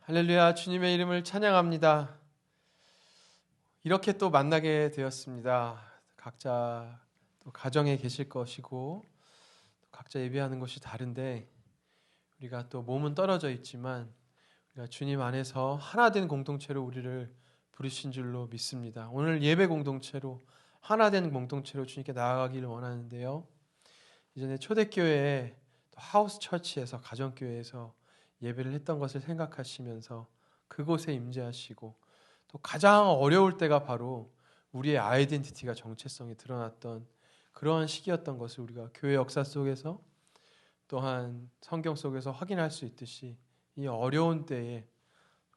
할렐루야, 주님의 이름을 찬양합니다. 이렇게 또 만나게 되었습니다. 각자 또 가정에 계실 것이고 각자 예배하는 것이 다른데 우리가 또 몸은 떨어져 있지만 우리가 주님 안에서 하나 된 공동체로 우리를 부르신 줄로 믿습니다. 오늘 예배 공동체로 하나 된 공동체로 주님께 나아가기를 원하는데요. 이전에 초대교회에 또 하우스 처치에서 가정교회에서 예배를 했던 것을 생각하시면서 그곳에 임재하시고 또 가장 어려울 때가 바로 우리의 아이덴티티가 정체성이 드러났던 그러한 시기였던 것을 우리가 교회 역사 속에서 또한 성경 속에서 확인할 수 있듯이 이 어려운 때에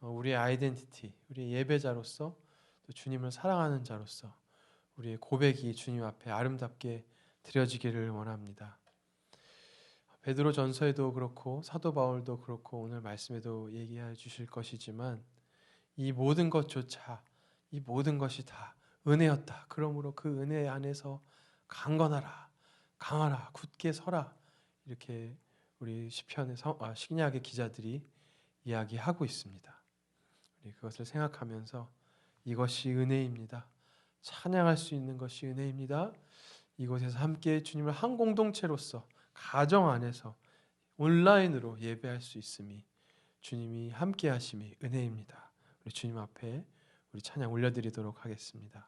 우리의 아이덴티티, 우리의 예배자로서 또 주님을 사랑하는 자로서 우리의 고백이 주님 앞에 아름답게 드려지기를 원합니다. 베드로 전서에도 그렇고 사도 바울도 그렇고 오늘 말씀에도 얘기해 주실 것이지만 이 모든 것조차 이 모든 것이 다 은혜였다. 그러므로 그 은혜 안에서 강건하라, 강하라, 굳게 서라 이렇게 우리 시편의 신약의 기자들이 이야기하고 있습니다. 우리 그것을 생각하면서 이것이 은혜입니다. 찬양할 수 있는 것이 은혜입니다. 이곳에서 함께 주님을 한 공동체로서 가정 안에서 온라인으로 예배할 수 있음이 주님이 함께 하심이 은혜입니다. 우리 주님 앞에 우리 찬양 올려드리도록 하겠습니다.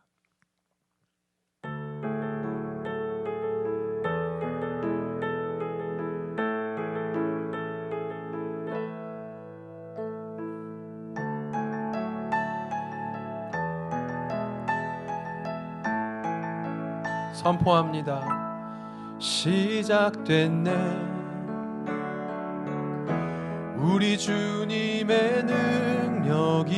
선포합니다. 시작됐네. 우리 주님의 능력이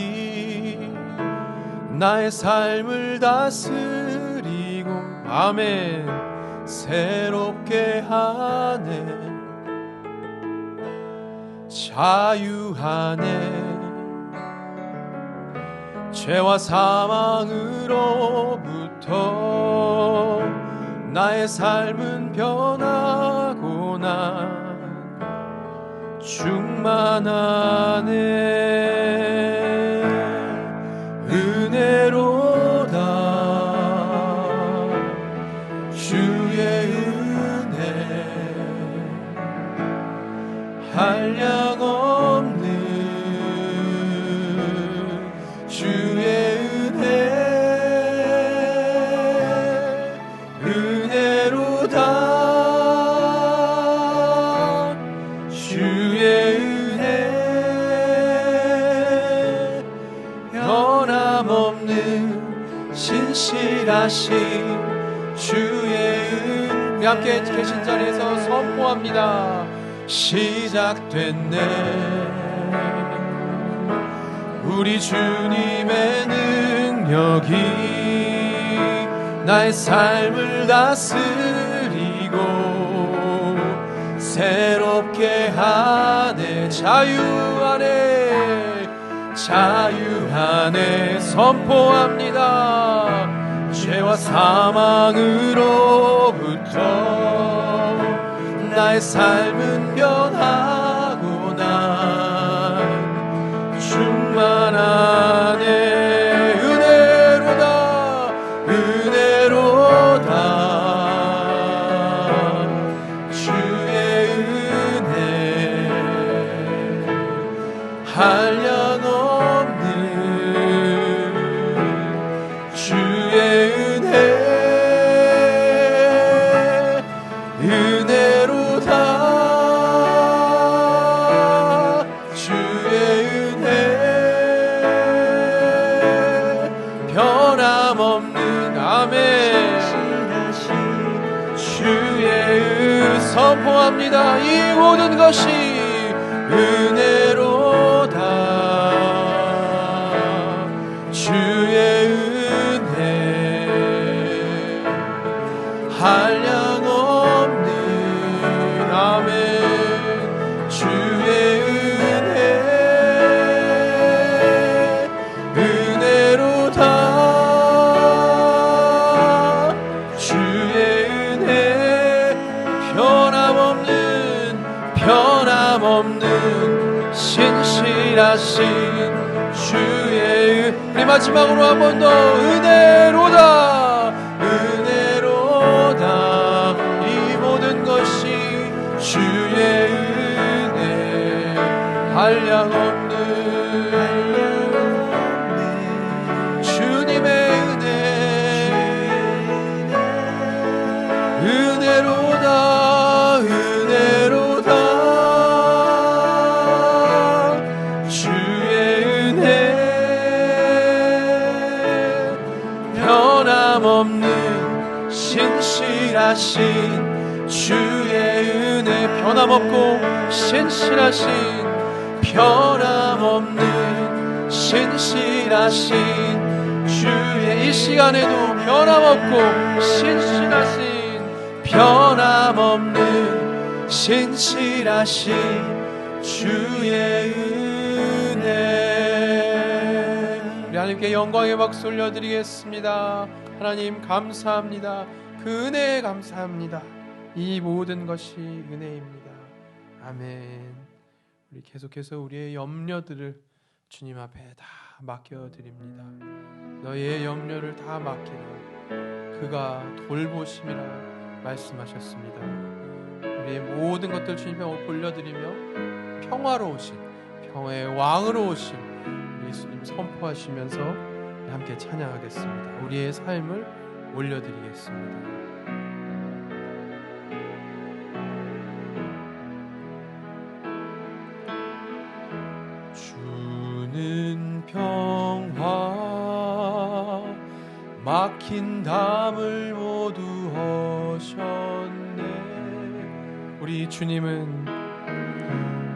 나의 삶을 다스리고 아멘 새롭게 하네 자유하네 죄와 사망으로부터 나의 삶은 변하고 난 충만하네 은혜로다 주의 은혜 한량없는 주의 은혜 은혜로다 주의 은혜 변함없는 신실하신 주의 은혜 우리 함께 계신 자리에서 선포합니다. 시작됐네 우리 주님의 능력이 나의 삶을 다스리고 새롭게 하네 자유하네 선포합니다. 죄와 사망으로부터 나의 삶은 변하고 난 충만하네 은혜로다 주의 은혜 한량없는 주의 은혜 은혜로다 주의 은혜 변함없는 아멘 주의 은 선포합니다. 이 모든 것이 은혜로다 주의 은혜 한량없는 아멘 주의 은혜 은혜로다 주의 은혜 변함없는 신실하신 주의 은혜 우리 마지막으로 한 번 더 은혜로다 이 모든 것이 주의 은혜 한량없는 주님의 은혜 은혜로다 주의 은혜 변함없는 신실하신 주의 은혜 변함없고 신실하신 변함없는 신실하신 주의 이 시간에도 변함없고 신실하신 변함없는 신실하신 주의 은혜 우리 하나님께 영광의 박수 올려드리겠습니다. 하나님 감사합니다. 그 은혜에 감사합니다. 이 모든 것이 은혜입니다. 아멘. 우리 계속해서 우리의 염려들을 주님 앞에 다 맡겨드립니다. 너희의 염려를 다 맡기라 그가 돌보심이라 말씀하셨습니다. 우리의 모든 것들 주님 앞에 올려드리며 평화로우신 평화의 왕으로 오신 우리 예수님 선포하시면서 함께 찬양하겠습니다. 우리의 삶을 올려드리겠습니다. 주는 평화 막힌 담을 모두 허셨네. 우리 주님은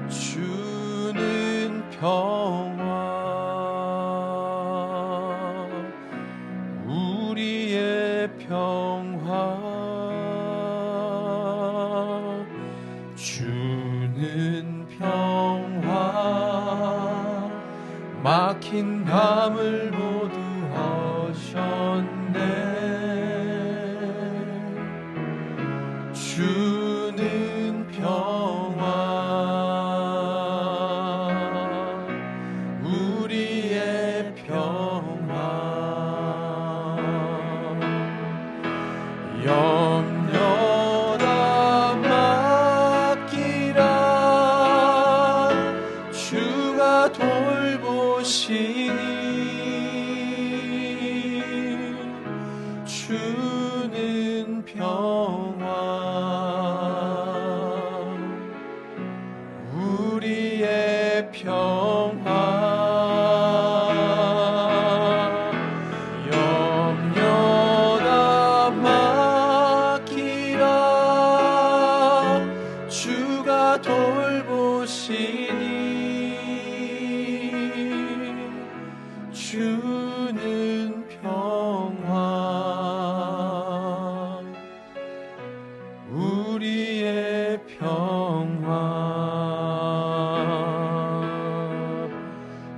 주는 평화 평화 막힌 담을 모두 하셨네. 주는 평화 우리의 평화 염려 다 맡기라 주가 돌보시니 주는 평화 우리의 평화 염려 다 맡기라 주가 돌보시니 주는 평화 우리의 평화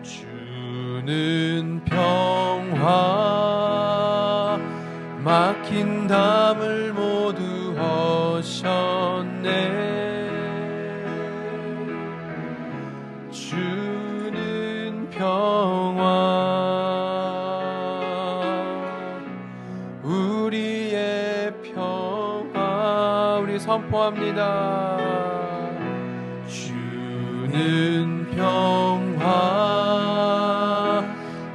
주는 평화 막힌 담을 모두 하셨네. 주는 평화 우리의 평화 우리 선포합니다. 주는 평화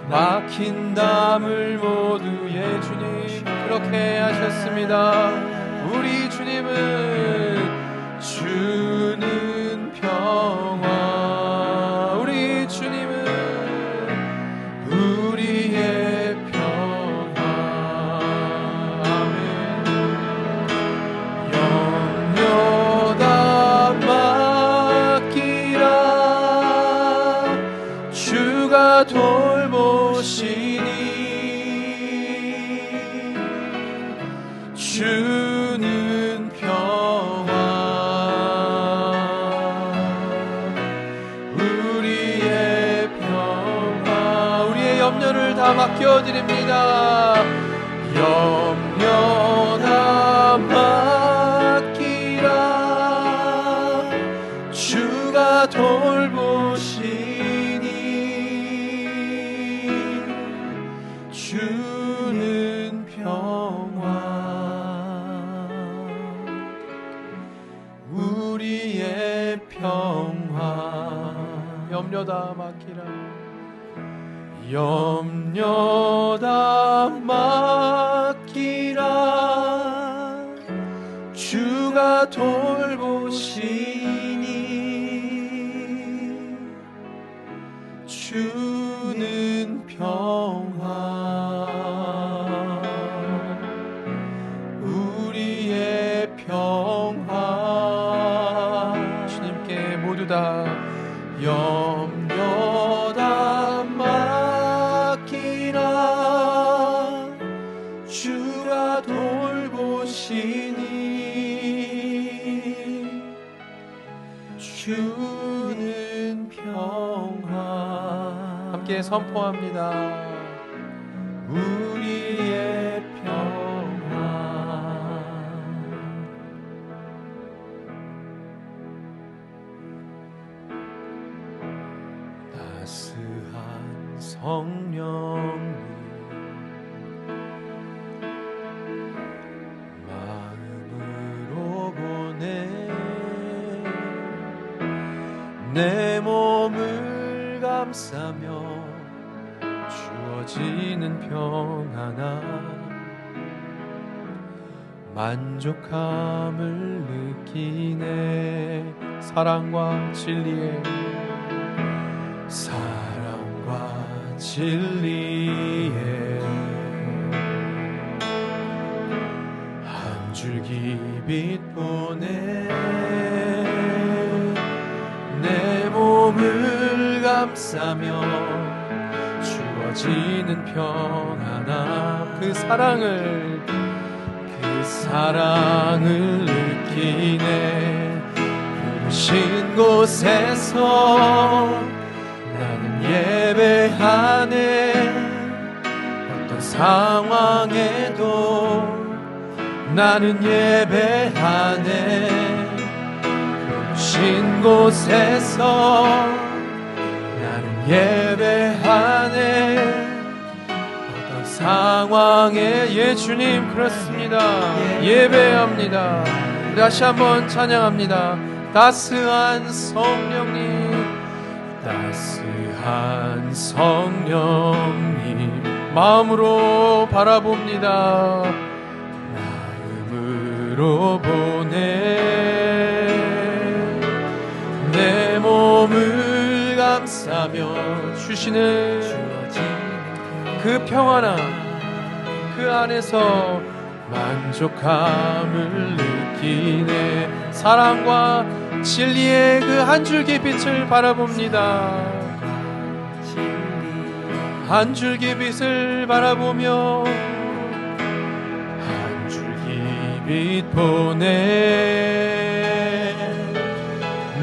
막힌 담을 모두 예 주님 그렇게 하셨습니다. 우리 주님은 주는 평화 우리 주님은 우리의 평화 아멘. 염려 다 맡기라 주가 돌보시니 주는 평화 우리의 평화 우리의 염려를 다 맡겨드립니다. 염려 다 맡기라 주가 돌보시니 주는 평화 우리의 평화 염려 다 맡기라 염려 다 맡기라 주가 돌보시니 주는 평화 우리의 평화 주님께 모두 다 염려 다 맡기라 주가 돌보시니 주는 평화 함께 선포합니다. 우리의 평화 따스한 성령님 마음으로 보내 내 몸을 감싸며 주어지는 평안아 만족함을 느끼네 사랑과 진리에 한 줄기 빛 보내 내 몸을 감싸며 주어지는 평안함 그 사랑을 느끼네 부르신 곳에서 나는 예배하네. 어떤 상황에도 나는 예배하네. 부르신 곳에서 나는 예배하네. 어떤 상황에 주님 그렇습니다. 예배합니다. 다시 한번 찬양합니다. 따스한 성령님, 따스한 성령님, 마음으로 바라봅니다. 마음으로 보내. 내 몸을 감싸며 주시는 그 평안함, 그 안에서 만족함을 느끼네. 사랑과 진리의 그 한 줄기 빛을 바라봅니다. 한 줄기 빛을 바라보며 한 줄기 빛 보내.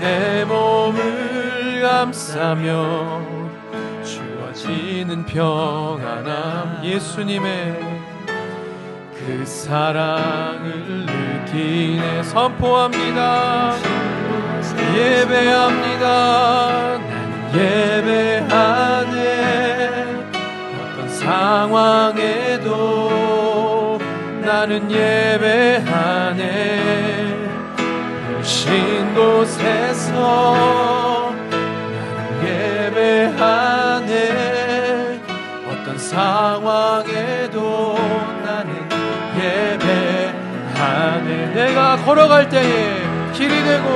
내 몸을 감싸며 주어지는 평안함, 예수님의 그 사랑을 느끼네. 선포합니다. 예배합니다. 나는 예배하네. 어떤 상황에도 나는 예배하네. 부르신 곳에서 나는 예배하네. 어떤 상황에도 나는 예배하네. 내가 걸어갈 때에 길이 되고,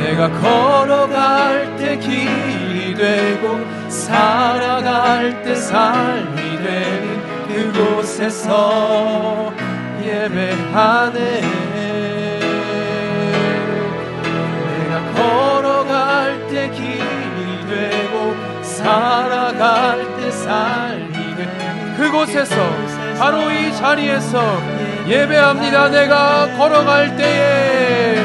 내가 걸어갈 때 길이 되고, 살아갈 때 삶이 되는 그곳에서 예배하네. 내가 걸어갈 때 길이 되고, 살아갈 때 삶이 되는 그곳에서, 바로 이 자리에서 예배합니다. 내가 걸어갈 때에,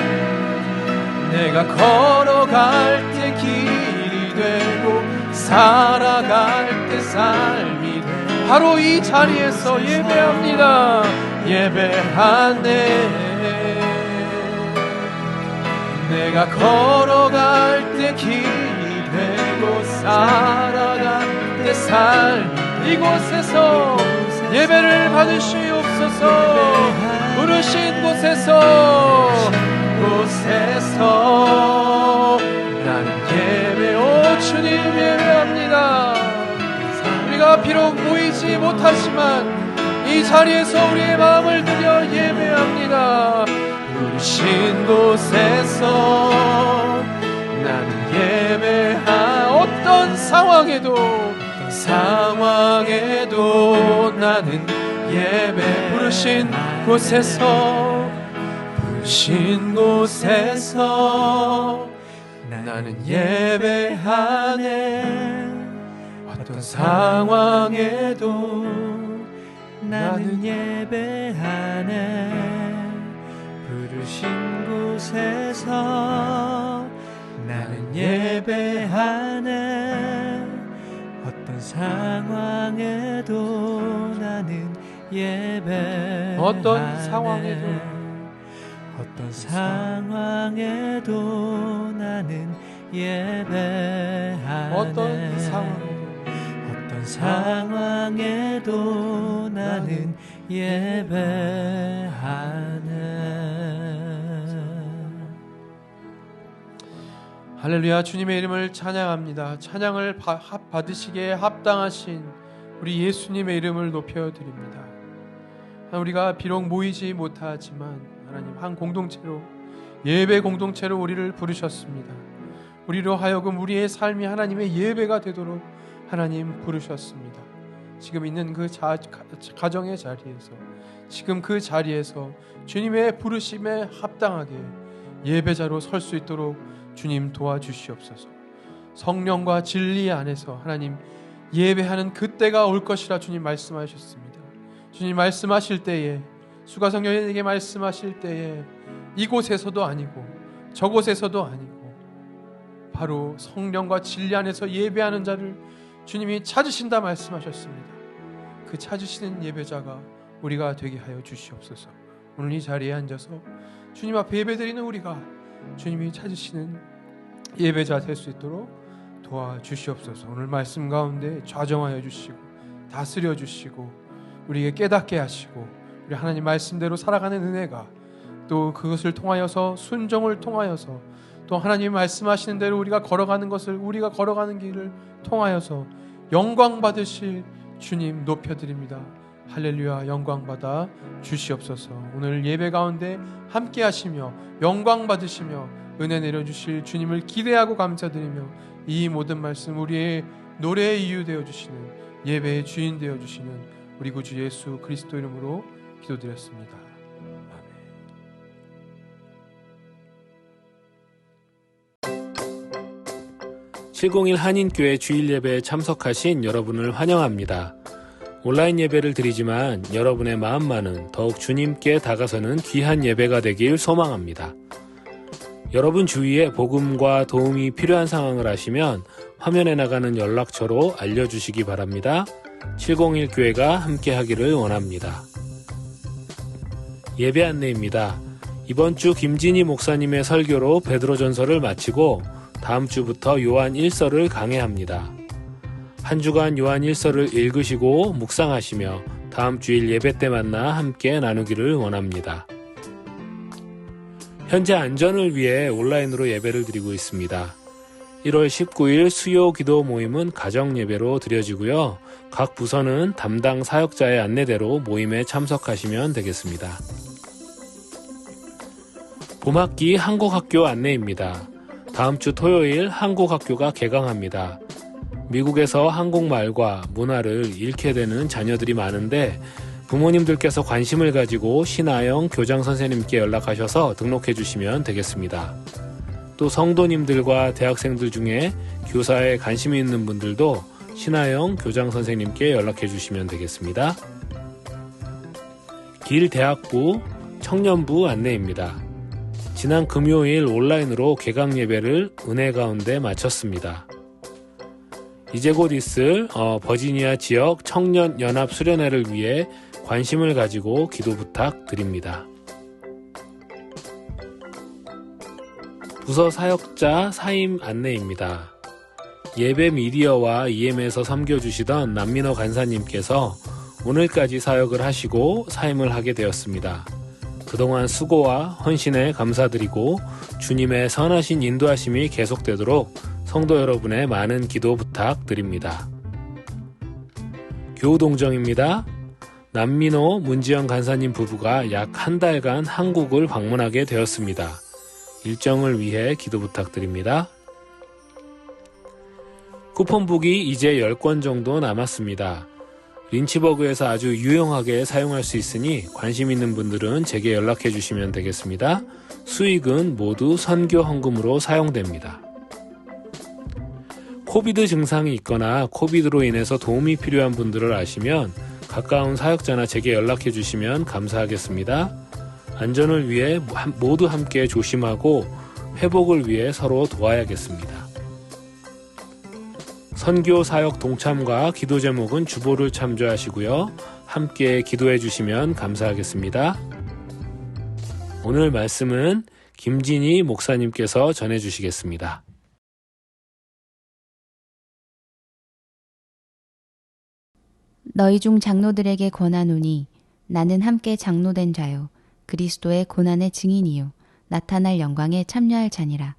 내가 걸어갈 때 길이 되고, 살아갈 때 삶이 되고, 바로 이 자리에서 예배합니다. 예배하네. 내가 걸어갈 때 길이 되고, 살아갈 때 삶, 이곳에서 예배를 받으시옵소서. 부르신 곳에서 나는 예배, 오 주님 예배합니다. 우리가 비록 모이지 못하지만 이 자리에서 우리의 마음을 들여 예배합니다. 부르신 곳에서 나는 어떤 상황에도 나는 예배. 부르신 곳에서 나는 예배하네. 어떤 상황에도 나는 예배하네. 부르신 곳에서 나는 예배하네. 어떤 상황에도 나는 예배하네. 어떤 상황에도 나는 예배하네. 어떤 상황에도 나는 예배하네. 할렐루야. 주님의 이름을 찬양합니다. 찬양을 받으시기에 합당하신 우리 예수님의 이름을 높여드립니다. 우리가 비록 모이지 못하지만 하나님 한 공동체로, 예배 공동체로 우리를 부르셨습니다. 우리로 하여금 우리의 삶이 하나님의 예배가 되도록 하나님 부르셨습니다. 지금 있는 그 가정의 자리에서, 지금 그 자리에서 주님의 부르심에 합당하게 예배자로 설 수 있도록 주님 도와주시옵소서. 성령과 진리 안에서 하나님 예배하는 그때가 올 것이라 주님 말씀하셨습니다. 주님 말씀하실 때에, 수가성경에게 말씀하실 때에 이곳에서도 아니고 저곳에서도 아니고 바로 성령과 진리 안에서 예배하는 자를 주님이 찾으신다 말씀하셨습니다. 그 찾으시는 예배자가 우리가 되게 하여 주시옵소서. 오늘 이 자리에 앉아서 주님 앞에 예배드리는 우리가 주님이 찾으시는 예배자 될 수 있도록 도와주시옵소서. 오늘 말씀 가운데 좌정하여 주시고 다스려 주시고 우리에게 깨닫게 하시고 우리 하나님 말씀대로 살아가는 은혜가 또 그것을 통하여서 순종을 통하여서 또 하나님 말씀하시는 대로 우리가 걸어가는 것을 우리가 걸어가는 길을 통하여서 영광 받으실 주님 높여드립니다. 할렐루야. 영광 받아 주시옵소서. 오늘 예배 가운데 함께 하시며 영광 받으시며 은혜 내려주실 주님을 기대하고 감사드리며 이 모든 말씀 우리의 노래의 이유 되어주시는 예배의 주인 되어주시는 우리 구주 예수 그리스도 이름으로 기도드렸습니다. 아멘. 701 한인교회 주일 예배에 참석하신 여러분을 환영합니다. 온라인 예배를 드리지만 여러분의 마음만은 더욱 주님께 다가서는 귀한 예배가 되길 소망합니다. 여러분 주위에 복음과 도움이 필요한 상황을 아시면 화면에 나가는 연락처로 알려주시기 바랍니다. 701 교회가 함께하기를 원합니다. 예배 안내입니다. 이번 주 김진희 목사님의 설교로 베드로전서를 마치고 다음 주부터 요한 1서를 강해합니다. 한 주간 요한 1서를 읽으시고 묵상하시며 다음 주일 예배 때 만나 함께 나누기를 원합니다. 현재 안전을 위해 온라인으로 예배를 드리고 있습니다. 1월 19일 수요 기도 모임은 가정 예배로 드려지고요. 각 부서는 담당 사역자의 안내대로 모임에 참석하시면 되겠습니다. 봄학기 한국학교 안내입니다. 다음 주 토요일 한국학교가 개강합니다. 미국에서 한국말과 문화를 잃게 되는 자녀들이 많은데 부모님들께서 관심을 가지고 신하영 교장 선생님께 연락하셔서 등록해 주시면 되겠습니다. 또 성도님들과 대학생들 중에 교사에 관심이 있는 분들도 신하영 교장 선생님께 연락해 주시면 되겠습니다. 길대학부 청년부 안내입니다. 지난 금요일 온라인으로 개강 예배를 은혜 가운데 마쳤습니다. 이제 곧 있을 버지니아 지역 청년연합 수련회를 위해 관심을 가지고 기도 부탁드립니다. 부서 사역자 사임 안내입니다. 예배 미디어와 EM에서 섬겨주시던 남민호 간사님께서 오늘까지 사역을 하시고 사임을 하게 되었습니다. 그동안 수고와 헌신에 감사드리고 주님의 선하신 인도하심이 계속되도록 성도 여러분의 많은 기도 부탁드립니다. 교우동정입니다. 남민호, 문지영 간사님 부부가 약 한 달간 한국을 방문하게 되었습니다. 일정을 위해 기도 부탁드립니다. 쿠폰북이 이제 10권 정도 남았습니다. 린치버그에서 아주 유용하게 사용할 수 있으니 관심 있는 분들은 제게 연락해 주시면 되겠습니다. 수익은 모두 선교 헌금으로 사용됩니다. 코비드 증상이 있거나 코비드로 인해서 도움이 필요한 분들을 아시면 가까운 사역자나 제게 연락해 주시면 감사하겠습니다. 안전을 위해 모두 함께 조심하고 회복을 위해 서로 도와야겠습니다. 선교 사역 동참과 기도 제목은 주보를 참조하시고요. 함께 기도해 주시면 감사하겠습니다. 오늘 말씀은 김진희 목사님께서 전해 주시겠습니다. 너희 중 장로들에게 권하노니 나는 함께 장로된 자요 그리스도의 고난의 증인이요 나타날 영광에 참여할 자니라.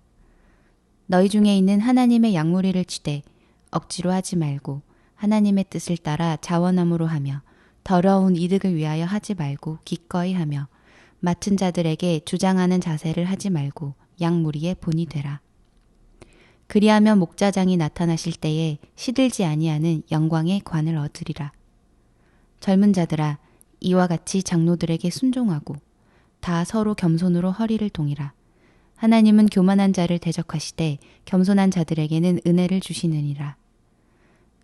너희 중에 있는 하나님의 양무리를 치되 억지로 하지 말고 하나님의 뜻을 따라 자원함으로 하며 더러운 이득을 위하여 하지 말고 기꺼이 하며 맡은 자들에게 주장하는 자세를 하지 말고 양무리의 본이 되라. 그리하면 목자장이 나타나실 때에 시들지 아니하는 영광의 관을 얻으리라. 젊은 자들아 이와 같이 장로들에게 순종하고 다 서로 겸손으로 허리를 동이라. 하나님은 교만한 자를 대적하시되 겸손한 자들에게는 은혜를 주시느니라.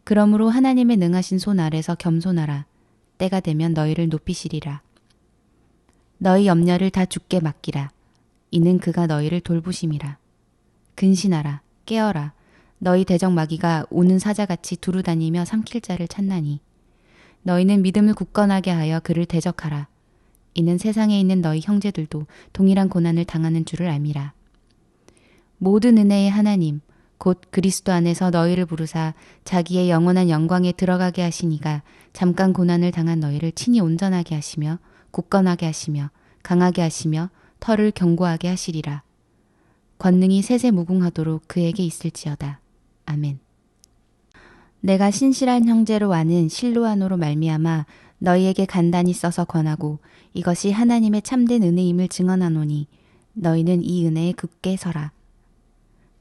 그러므로 하나님의 능하신 손 아래서 겸손하라. 때가 되면 너희를 높이시리라. 너희 염려를 다 주께 맡기라. 이는 그가 너희를 돌보심이라. 근신하라, 깨어라. 너희 대적 마귀가 오는 사자같이 두루다니며 삼킬 자를 찾나니. 너희는 믿음을 굳건하게 하여 그를 대적하라. 이는 세상에 있는 너희 형제들도 동일한 고난을 당하는 줄을 알미라. 모든 은혜의 하나님, 곧 그리스도 안에서 너희를 부르사 자기의 영원한 영광에 들어가게 하시니가 잠깐 고난을 당한 너희를 친히 온전하게 하시며 굳건하게 하시며 강하게 하시며 털을 견고하게 하시리라. 권능이 세세무궁하도록 그에게 있을지어다. 아멘. 내가 신실한 형제로 아는 실로아노로 말미암아 너희에게 간단히 써서 권하고 이것이 하나님의 참된 은혜임을 증언하노니 너희는 이 은혜에 굳게 서라.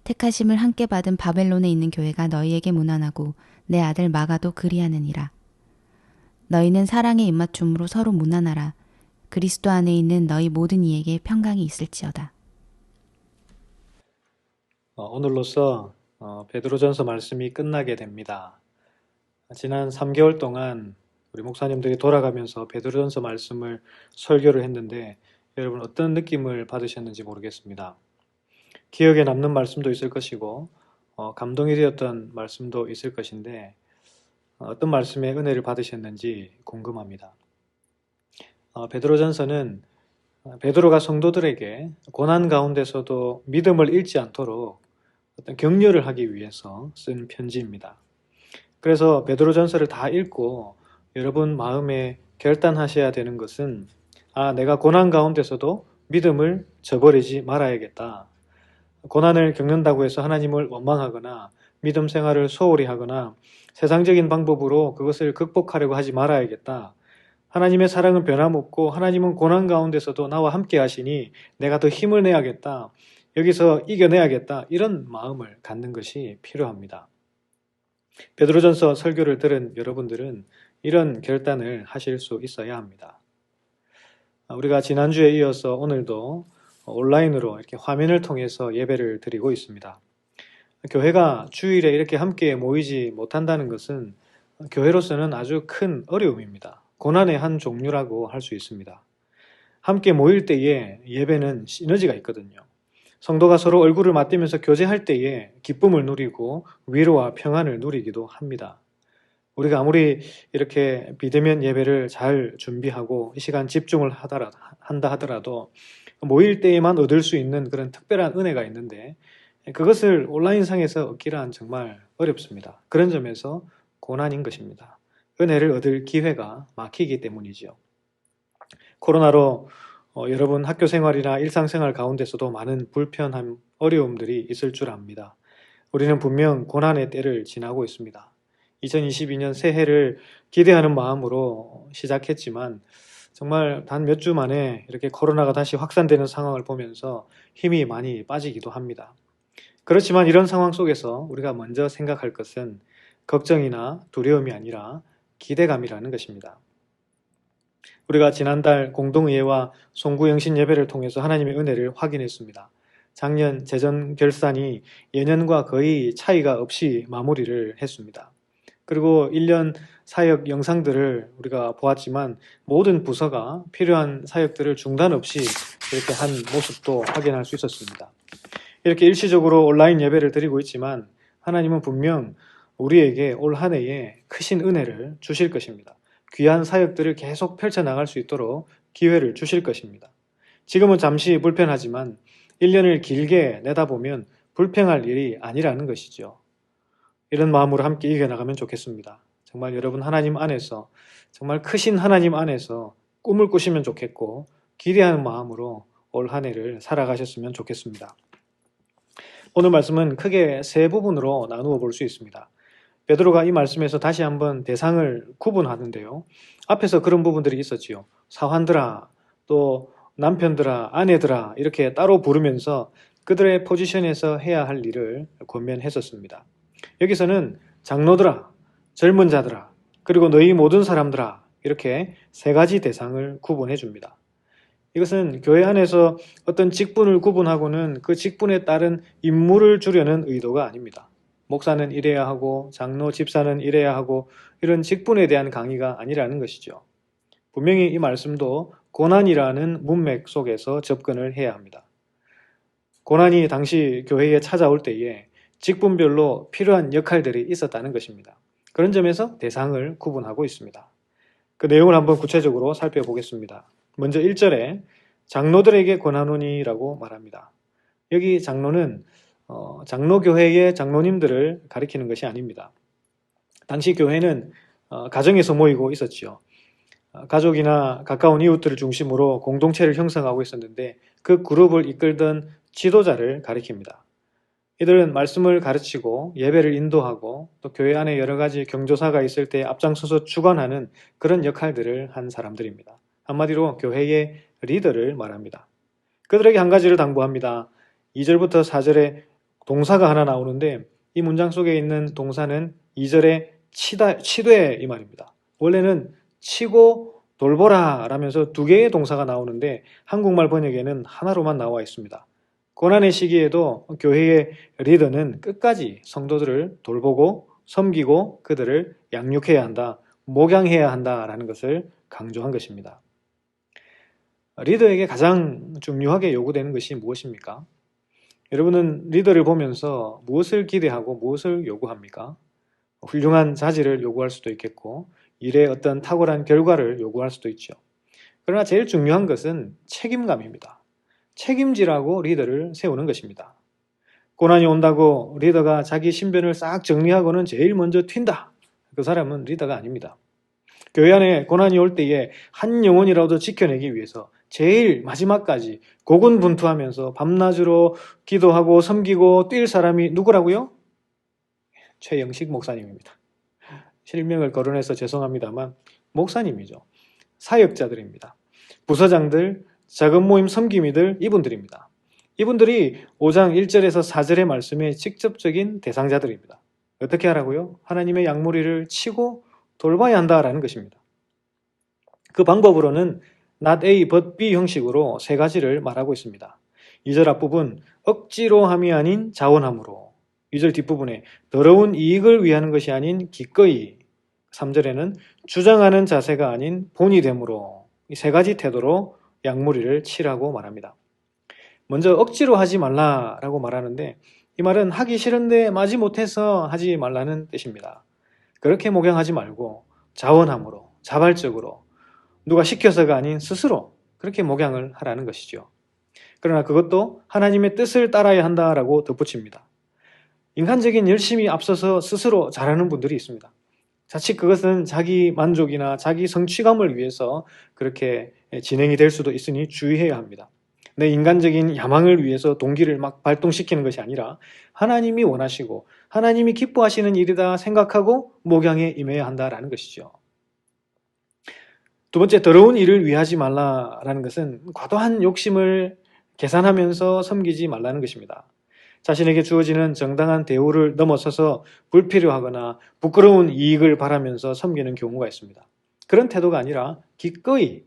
택하심을 함께 받은 바벨론에 있는 교회가 너희에게 문안하고 내 아들 마가도 그리하느니라. 너희는 사랑의 입맞춤으로 서로 문안하라. 그리스도 안에 있는 너희 모든 이에게 평강이 있을지어다. 오늘로써 베드로전서 말씀이 끝나게 됩니다. 지난 3개월 동안 우리 목사님들이 돌아가면서 베드로전서 말씀을 설교를 했는데 여러분 어떤 느낌을 받으셨는지 모르겠습니다. 기억에 남는 말씀도 있을 것이고 감동이 되었던 말씀도 있을 것인데 어떤 말씀의 은혜를 받으셨는지 궁금합니다. 베드로전서는 베드로가 성도들에게 고난 가운데서도 믿음을 잃지 않도록 어떤 격려를 하기 위해서 쓴 편지입니다. 그래서 베드로전서를 다 읽고 여러분 마음에 결단하셔야 되는 것은 내가 고난 가운데서도 믿음을 저버리지 말아야겠다. 고난을 겪는다고 해서 하나님을 원망하거나 믿음 생활을 소홀히 하거나 세상적인 방법으로 그것을 극복하려고 하지 말아야겠다. 하나님의 사랑은 변함없고 하나님은 고난 가운데서도 나와 함께 하시니 내가 더 힘을 내야겠다. 여기서 이겨내야겠다. 이런 마음을 갖는 것이 필요합니다. 베드로전서 설교를 들은 여러분들은 이런 결단을 하실 수 있어야 합니다. 우리가 지난주에 이어서 오늘도 온라인으로 이렇게 화면을 통해서 예배를 드리고 있습니다. 교회가 주일에 이렇게 함께 모이지 못한다는 것은 교회로서는 아주 큰 어려움입니다. 고난의 한 종류라고 할 수 있습니다. 함께 모일 때에 예배는 시너지가 있거든요. 성도가 서로 얼굴을 맞대면서 교제할 때에 기쁨을 누리고 위로와 평안을 누리기도 합니다. 우리가 아무리 이렇게 비대면 예배를 잘 준비하고 이 시간 집중을 한다 하더라도 모일 때에만 얻을 수 있는 그런 특별한 은혜가 있는데 그것을 온라인상에서 얻기란 정말 어렵습니다. 그런 점에서 고난인 것입니다. 은혜를 얻을 기회가 막히기 때문이죠. 코로나로 여러분 학교 생활이나 일상생활 가운데서도 많은 불편함, 어려움들이 있을 줄 압니다. 우리는 분명 고난의 때를 지나고 있습니다. 2022년 새해를 기대하는 마음으로 시작했지만 정말 단 몇 주 만에 이렇게 코로나가 다시 확산되는 상황을 보면서 힘이 많이 빠지기도 합니다. 그렇지만 이런 상황 속에서 우리가 먼저 생각할 것은 걱정이나 두려움이 아니라 기대감이라는 것입니다. 우리가 지난달 공동의회와 송구영신 예배를 통해서 하나님의 은혜를 확인했습니다. 작년 재정 결산이 예년과 거의 차이가 없이 마무리를 했습니다. 그리고 1년 사역 영상들을 우리가 보았지만 모든 부서가 필요한 사역들을 중단 없이 이렇게 한 모습도 확인할 수 있었습니다. 이렇게 일시적으로 온라인 예배를 드리고 있지만 하나님은 분명 우리에게 올 한 해에 크신 은혜를 주실 것입니다. 귀한 사역들을 계속 펼쳐나갈 수 있도록 기회를 주실 것입니다. 지금은 잠시 불편하지만 1년을 길게 내다보면 불평할 일이 아니라는 것이죠. 이런 마음으로 함께 이겨나가면 좋겠습니다. 정말 여러분 하나님 안에서 정말 크신 하나님 안에서 꿈을 꾸시면 좋겠고 기대하는 마음으로 올 한 해를 살아가셨으면 좋겠습니다. 오늘 말씀은 크게 세 부분으로 나누어 볼 수 있습니다. 베드로가 이 말씀에서 다시 한번 대상을 구분하는데요. 앞에서 그런 부분들이 있었지요. 사환들아, 또 남편들아, 아내들아 이렇게 따로 부르면서 그들의 포지션에서 해야 할 일을 권면했었습니다. 여기서는 장로들아, 젊은 자들아, 그리고 너희 모든 사람들아 이렇게 세 가지 대상을 구분해 줍니다. 이것은 교회 안에서 어떤 직분을 구분하고는 그 직분에 따른 임무를 주려는 의도가 아닙니다. 목사는 이래야 하고 장로, 집사는 이래야 하고 이런 직분에 대한 강의가 아니라는 것이죠. 분명히 이 말씀도 고난이라는 문맥 속에서 접근을 해야 합니다. 고난이 당시 교회에 찾아올 때에 직분별로 필요한 역할들이 있었다는 것입니다. 그런 점에서 대상을 구분하고 있습니다. 그 내용을 한번 구체적으로 살펴보겠습니다. 먼저 1절에 장로들에게 권하노니라고 말합니다. 여기 장로는 장로교회의 장로님들을 가리키는 것이 아닙니다. 당시 교회는 가정에서 모이고 있었지요. 가족이나 가까운 이웃들을 중심으로 공동체를 형성하고 있었는데 그 그룹을 이끌던 지도자를 가리킵니다. 이들은 말씀을 가르치고 예배를 인도하고 또 교회 안에 여러 가지 경조사가 있을 때 앞장서서 주관하는 그런 역할들을 한 사람들입니다. 한마디로 교회의 리더를 말합니다. 그들에게 한 가지를 당부합니다. 2절부터 4절에 동사가 하나 나오는데 이 문장 속에 있는 동사는 2절에 치되 이 말입니다. 원래는 치고 돌보라 라면서 두 개의 동사가 나오는데 한국말 번역에는 하나로만 나와 있습니다. 고난의 시기에도 교회의 리더는 끝까지 성도들을 돌보고 섬기고 그들을 양육해야 한다, 목양해야 한다라는 것을 강조한 것입니다. 리더에게 가장 중요하게 요구되는 것이 무엇입니까? 여러분은 리더를 보면서 무엇을 기대하고 무엇을 요구합니까? 훌륭한 자질을 요구할 수도 있겠고 일의 어떤 탁월한 결과를 요구할 수도 있죠. 그러나 제일 중요한 것은 책임감입니다. 책임지라고 리더를 세우는 것입니다. 고난이 온다고 리더가 자기 신변을 싹 정리하고는 제일 먼저 튄다. 그 사람은 리더가 아닙니다. 교회 안에 고난이 올 때에 한 영혼이라도 지켜내기 위해서 제일 마지막까지 고군분투하면서 밤낮으로 기도하고 섬기고 뛸 사람이 누구라고요? 최영식 목사님입니다. 실명을 거론해서 죄송합니다만 목사님이죠. 사역자들입니다. 부서장들, 작은 모임 섬김이들 이분들입니다. 이분들이 5장 1절에서 4절의 말씀의 직접적인 대상자들입니다. 어떻게 하라고요? 하나님의 양무리를 치고 돌봐야 한다라는 것입니다. 그 방법으로는 not A but B 형식으로 세 가지를 말하고 있습니다. 2절 앞부분 억지로 함이 아닌 자원함으로, 2절 뒷부분에 더러운 이익을 위하는 것이 아닌 기꺼이, 3절에는 주장하는 자세가 아닌 본이 됨으로, 이 세 가지 태도로 양무리를 치라고 말합니다. 먼저 억지로 하지 말라라고 말하는데 이 말은 하기 싫은데 마지 못해서 하지 말라는 뜻입니다. 그렇게 목양하지 말고 자원함으로, 자발적으로, 누가 시켜서가 아닌 스스로 그렇게 목양을 하라는 것이죠. 그러나 그것도 하나님의 뜻을 따라야 한다라고 덧붙입니다. 인간적인 열심이 앞서서 스스로 잘하는 분들이 있습니다. 자칫 그것은 자기 만족이나 자기 성취감을 위해서 그렇게 진행이 될 수도 있으니 주의해야 합니다. 내 인간적인 야망을 위해서 동기를 막 발동시키는 것이 아니라 하나님이 원하시고 하나님이 기뻐하시는 일이다 생각하고 목양에 임해야 한다라는 것이죠. 두 번째, 더러운 일을 위하지 말라라는 것은 과도한 욕심을 계산하면서 섬기지 말라는 것입니다. 자신에게 주어지는 정당한 대우를 넘어서서 불필요하거나 부끄러운 이익을 바라면서 섬기는 경우가 있습니다. 그런 태도가 아니라 기꺼이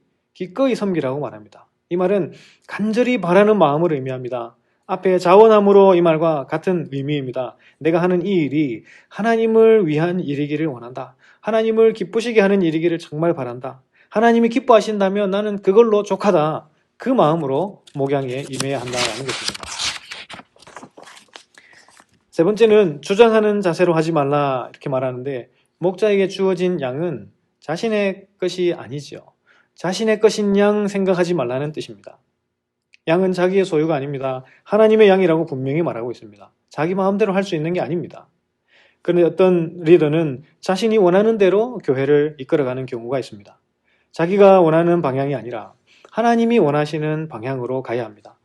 섬기라고 말합니다. 이 말은 간절히 바라는 마음을 의미합니다. 앞에 자원함으로 이 말과 같은 의미입니다. 내가 하는 이 일이 하나님을 위한 일이기를 원한다. 하나님을 기쁘시게 하는 일이기를 정말 바란다. 하나님이 기뻐하신다면 나는 그걸로 족하다. 그 마음으로 목양에 임해야 한다는 것입니다. 세 번째는 주장하는 자세로 하지 말라 이렇게 말하는데 목자에게 주어진 양은 자신의 것이 아니죠. 자신의 것인 양 생각하지 말라는 뜻입니다. 양은 자기의 소유가 아닙니다. 하나님의 양이라고 분명히 말하고 있습니다. 자기 마음대로 할 수 있는 게 아닙니다. 그런데 어떤 리더는 자신이 원하는 대로 교회를 이끌어가는 경우가 있습니다. 자기가 원하는 방향이 아니라 하나님이 원하시는 방향으로 가야 합니다.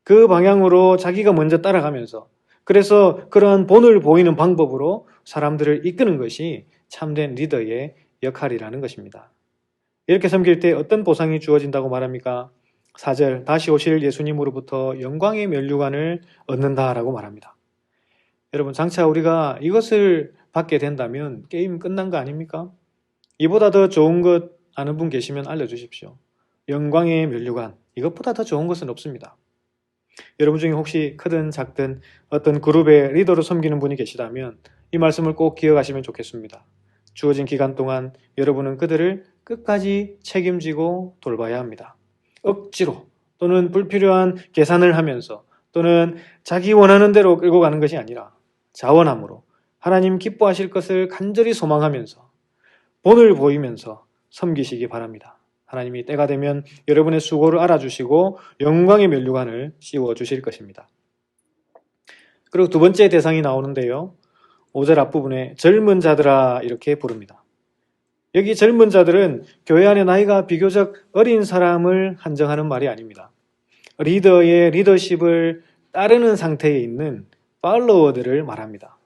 그 방향으로 자기가 먼저 따라가면서 그래서 그러한 본을 보이는 방법으로 사람들을 이끄는 것이 참된 리더의 역할이라는 것입니다. 이렇게 섬길 때 어떤 보상이 주어진다고 말합니까? 4절, 다시 오실 예수님으로부터 영광의 면류관을 얻는다라고 말합니다. 여러분, 장차 우리가 이것을 받게 된다면 게임 끝난 거 아닙니까? 이보다 더 좋은 것 아는 분 계시면 알려주십시오. 영광의 면류관, 이것보다 더 좋은 것은 없습니다. 여러분 중에 혹시 크든 작든 어떤 그룹의 리더로 섬기는 분이 계시다면 이 말씀을 꼭 기억하시면 좋겠습니다. 주어진 기간 동안 여러분은 그들을 끝까지 책임지고 돌봐야 합니다. 억지로 또는 불필요한 계산을 하면서 또는 자기 원하는 대로 끌고 가는 것이 아니라 자원함으로 하나님 기뻐하실 것을 간절히 소망하면서 본을 보이면서 섬기시기 바랍니다. 하나님이 때가 되면 여러분의 수고를 알아주시고 영광의 면류관을 씌워주실 것입니다. 그리고 두 번째 대상이 나오는데요. 5절 앞부분에 젊은 자들아 이렇게 부릅니다. 여기 젊은 자들은 교회 안에 나이가 비교적 어린 사람을 한정하는 말이 아닙니다. 리더의 리더십을 따르는 상태에 있는 팔로워들을 말합니다.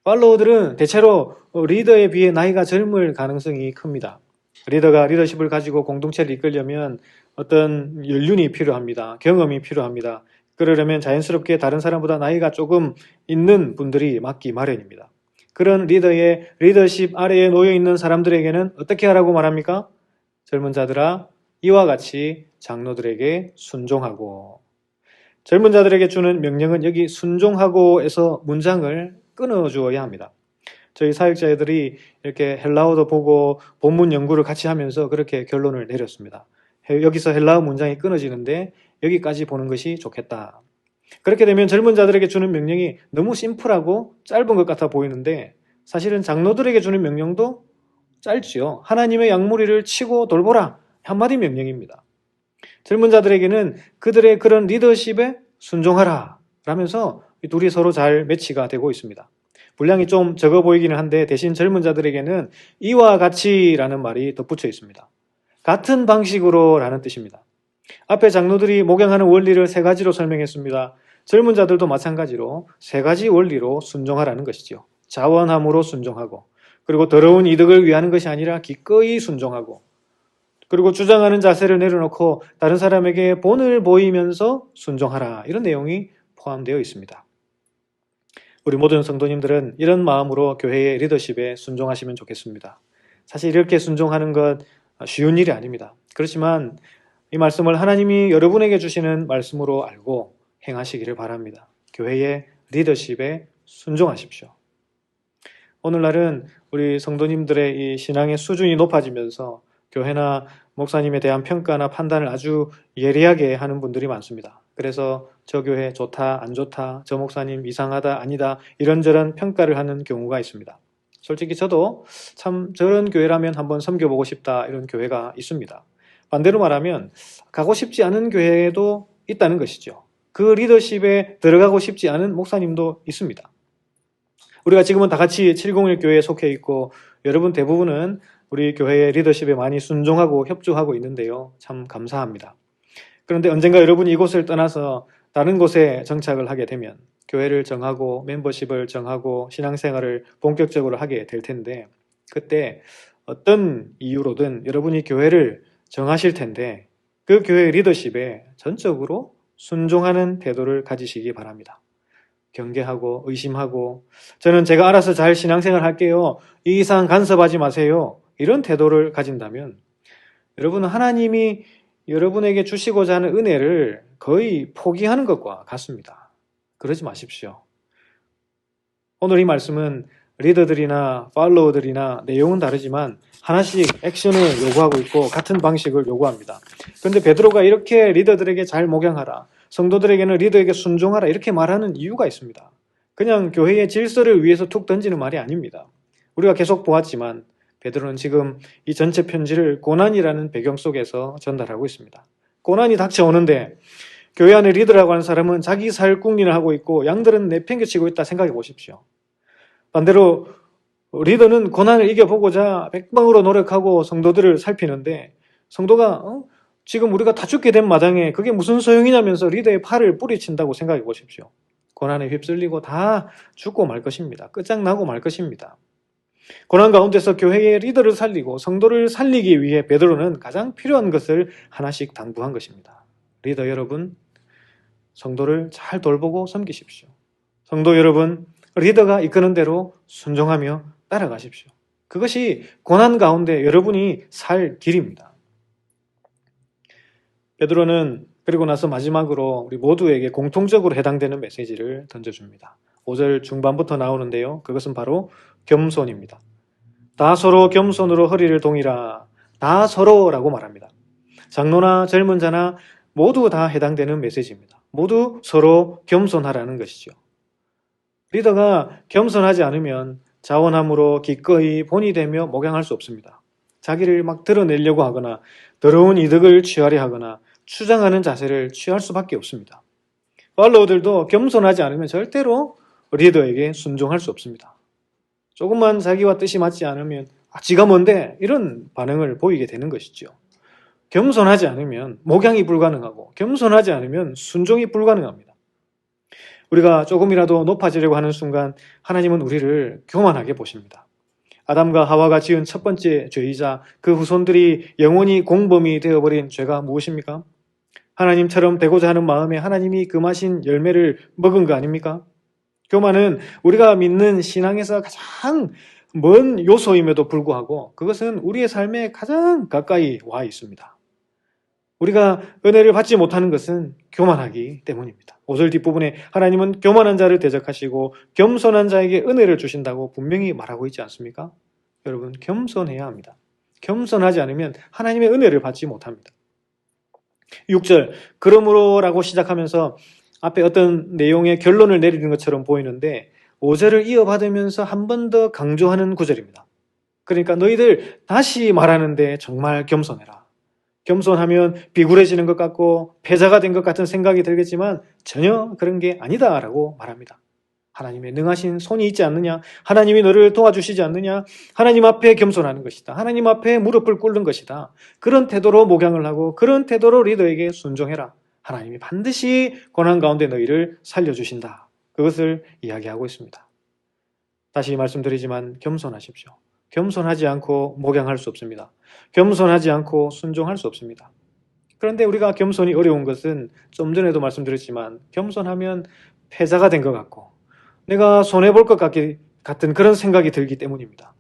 팔로워들은 대체로 리더에 비해 나이가 젊을 가능성이 큽니다. 리더가 리더십을 가지고 공동체를 이끌려면 어떤 연륜이 필요합니다. 경험이 필요합니다. 그러려면 자연스럽게 다른 사람보다 나이가 조금 있는 분들이 맡기 마련입니다. 그런 리더의 리더십 아래에 놓여 있는 사람들에게는 어떻게 하라고 말합니까? 젊은 자들아 이와 같이 장로들에게 순종하고. 젊은 자들에게 주는 명령은 여기 순종하고에서 문장을 끊어주어야 합니다. 저희 사역자들이 이렇게 헬라어도 보고 본문 연구를 같이 하면서 그렇게 결론을 내렸습니다. 여기서 헬라어 문장이 끊어지는데 여기까지 보는 것이 좋겠다. 그렇게 되면 젊은 자들에게 주는 명령이 너무 심플하고 짧은 것 같아 보이는데 사실은 장로들에게 주는 명령도 짧지요. 하나님의 양무리를 치고 돌보라. 한마디 명령입니다. 젊은 자들에게는 그들의 그런 리더십에 순종하라 라면서 둘이 서로 잘 매치가 되고 있습니다. 분량이 좀 적어 보이기는 한데 대신 젊은 자들에게는 이와 같이라는 말이 덧붙여 있습니다. 같은 방식으로 라는 뜻입니다. 앞에 장로들이 목양하는 원리를 세 가지로 설명했습니다. 젊은 자들도 마찬가지로 세 가지 원리로 순종하라는 것이죠. 자원함으로 순종하고, 그리고 더러운 이득을 위하는 것이 아니라 기꺼이 순종하고, 그리고 주장하는 자세를 내려놓고 다른 사람에게 본을 보이면서 순종하라. 이런 내용이 포함되어 있습니다. 우리 모든 성도님들은 이런 마음으로 교회의 리더십에 순종하시면 좋겠습니다. 사실 이렇게 순종하는 것 쉬운 일이 아닙니다. 그렇지만 이 말씀을 하나님이 여러분에게 주시는 말씀으로 알고 행하시기를 바랍니다. 교회의 리더십에 순종하십시오. 오늘날은 우리 성도님들의 이 신앙의 수준이 높아지면서 교회나 목사님에 대한 평가나 판단을 아주 예리하게 하는 분들이 많습니다. 그래서 저 교회 좋다, 안 좋다, 저 목사님 이상하다, 아니다 이런저런 평가를 하는 경우가 있습니다. 솔직히 저도 참 저런 교회라면 한번 섬겨보고 싶다 이런 교회가 있습니다. 반대로 말하면 가고 싶지 않은 교회도 있다는 것이죠. 그 리더십에 들어가고 싶지 않은 목사님도 있습니다. 우리가 지금은 다 같이 701 교회에 속해 있고 여러분 대부분은 우리 교회의 리더십에 많이 순종하고 협조하고 있는데요. 참 감사합니다. 그런데 언젠가 여러분이 이곳을 떠나서 다른 곳에 정착을 하게 되면 교회를 정하고 멤버십을 정하고 신앙생활을 본격적으로 하게 될 텐데 그때 어떤 이유로든 여러분이 교회를 정하실 텐데 그 교회의 리더십에 전적으로 순종하는 태도를 가지시기 바랍니다. 경계하고 의심하고 저는 제가 알아서 잘 신앙생활 할게요. 이 이상 간섭하지 마세요. 이런 태도를 가진다면 여러분은 하나님이 여러분에게 주시고자 하는 은혜를 거의 포기하는 것과 같습니다. 그러지 마십시오. 오늘 이 말씀은 리더들이나 팔로워들이나 내용은 다르지만 하나씩 액션을 요구하고 있고 같은 방식을 요구합니다. 그런데 베드로가 이렇게 리더들에게 잘 목양하라, 성도들에게는 리더에게 순종하라 이렇게 말하는 이유가 있습니다. 그냥 교회의 질서를 위해서 툭 던지는 말이 아닙니다. 우리가 계속 보았지만 베드로는 지금 이 전체 편지를 고난이라는 배경 속에서 전달하고 있습니다. 고난이 닥쳐오는데 교회 안에 리더라고 하는 사람은 자기 살 궁리를 하고 있고 양들은 내팽개치고 있다 생각해 보십시오. 반대로 리더는 고난을 이겨보고자 백방으로 노력하고 성도들을 살피는데 성도가 지금 우리가 다 죽게 된 마당에 그게 무슨 소용이냐면서 리더의 팔을 뿌리친다고 생각해 보십시오. 고난에 휩쓸리고 다 죽고 말 것입니다. 끝장나고 말 것입니다. 고난 가운데서 교회의 리더를 살리고 성도를 살리기 위해 베드로는 가장 필요한 것을 하나씩 당부한 것입니다. 리더 여러분, 성도를 잘 돌보고 섬기십시오. 성도 여러분, 리더가 이끄는 대로 순종하며 따라가십시오. 그것이 고난 가운데 여러분이 살 길입니다. 베드로는 그리고 나서 마지막으로 우리 모두에게 공통적으로 해당되는 메시지를 던져줍니다. 5절 중반부터 나오는데요. 그것은 바로 겸손입니다. 다 서로 겸손으로 허리를 동이라. 다 서로라고 말합니다. 장로나 젊은 자나 모두 다 해당되는 메시지입니다. 모두 서로 겸손하라는 것이죠. 리더가 겸손하지 않으면 자원함으로 기꺼이 본이 되며 목양할 수 없습니다. 자기를 막 드러내려고 하거나 더러운 이득을 취하려 하거나 추장하는 자세를 취할 수밖에 없습니다. 팔로워들도 겸손하지 않으면 절대로 리더에게 순종할 수 없습니다. 조금만 자기와 뜻이 맞지 않으면 지가 뭔데? 이런 반응을 보이게 되는 것이죠. 겸손하지 않으면 목양이 불가능하고 겸손하지 않으면 순종이 불가능합니다. 우리가 조금이라도 높아지려고 하는 순간 하나님은 우리를 교만하게 보십니다. 아담과 하와가 지은 첫 번째 죄이자 그 후손들이 영원히 공범이 되어버린 죄가 무엇입니까? 하나님처럼 되고자 하는 마음에 하나님이 금하신 열매를 먹은 거 아닙니까? 교만은 우리가 믿는 신앙에서 가장 먼 요소임에도 불구하고 그것은 우리의 삶에 가장 가까이 와 있습니다. 우리가 은혜를 받지 못하는 것은 교만하기 때문입니다. 5절 뒷부분에 하나님은 교만한 자를 대적하시고 겸손한 자에게 은혜를 주신다고 분명히 말하고 있지 않습니까? 여러분, 겸손해야 합니다. 겸손하지 않으면 하나님의 은혜를 받지 못합니다. 6절, 그러므로라고 시작하면서 앞에 어떤 내용의 결론을 내리는 것처럼 보이는데 5절을 이어받으면서 한 번 더 강조하는 구절입니다. 그러니까 너희들 다시 말하는데 정말 겸손해라. 겸손하면 비굴해지는 것 같고 패자가 된 것 같은 생각이 들겠지만 전혀 그런 게 아니다라고 말합니다. 하나님의 능하신 손이 있지 않느냐? 하나님이 너를 도와주시지 않느냐? 하나님 앞에 겸손하는 것이다. 하나님 앞에 무릎을 꿇는 것이다. 그런 태도로 목양을 하고 그런 태도로 리더에게 순종해라. 하나님이 반드시 고난 가운데 너희를 살려주신다. 그것을 이야기하고 있습니다. 다시 말씀드리지만 겸손하십시오. 겸손하지 않고 목양할 수 없습니다. 겸손하지 않고 순종할 수 없습니다. 그런데 우리가 겸손이 어려운 것은 좀 전에도 말씀드렸지만 겸손하면 패자가 된 것 같고 내가 손해볼 것 같은 그런 생각이 들기 때문입니다.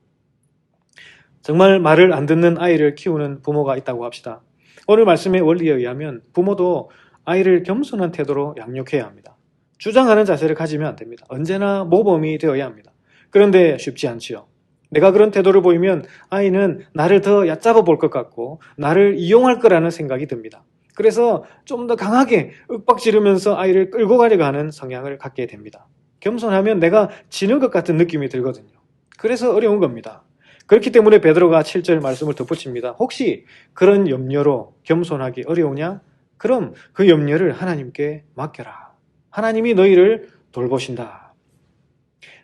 정말 말을 안 듣는 아이를 키우는 부모가 있다고 합시다. 오늘 말씀의 원리에 의하면 부모도 아이를 겸손한 태도로 양육해야 합니다. 주장하는 자세를 가지면 안 됩니다. 언제나 모범이 되어야 합니다. 그런데 쉽지 않지요. 내가 그런 태도를 보이면 아이는 나를 더 얕잡아 볼 것 같고 나를 이용할 거라는 생각이 듭니다. 그래서 좀 더 강하게 윽박지르면서 아이를 끌고 가려고 하는 성향을 갖게 됩니다. 겸손하면 내가 지는 것 같은 느낌이 들거든요. 그래서 어려운 겁니다. 그렇기 때문에 베드로가 7절 말씀을 덧붙입니다. 혹시 그런 염려로 겸손하기 어려우냐? 그럼 그 염려를 하나님께 맡겨라. 하나님이 너희를 돌보신다.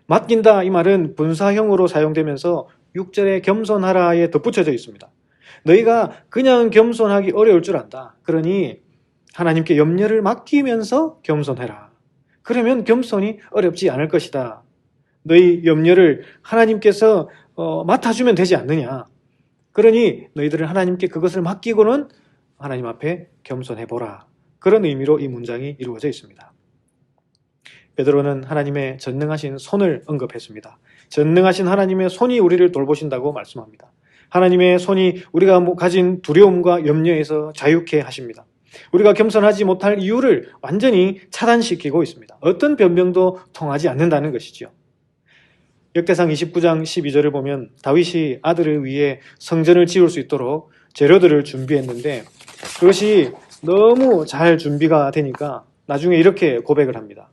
맡긴다 이 말은 분사형으로 사용되면서 6절에 겸손하라에 덧붙여져 있습니다. 너희가 그냥 겸손하기 어려울 줄 안다. 그러니 하나님께 염려를 맡기면서 겸손해라. 그러면 겸손이 어렵지 않을 것이다. 너희 염려를 하나님께서 맡아주면 되지 않느냐. 그러니 너희들은 하나님께 그것을 맡기고는 하나님 앞에 겸손해보라. 그런 의미로 이 문장이 이루어져 있습니다. 베드로는 하나님의 전능하신 손을 언급했습니다. 전능하신 하나님의 손이 우리를 돌보신다고 말씀합니다. 하나님의 손이 우리가 가진 두려움과 염려에서 자유케 하십니다. 우리가 겸손하지 못할 이유를 완전히 차단시키고 있습니다. 어떤 변명도 통하지 않는다는 것이죠. 역대상 29장 12절을 보면 다윗이 아들을 위해 성전을 지을 수 있도록 재료들을 준비했는데 그것이 너무 잘 준비가 되니까 나중에 이렇게 고백을 합니다.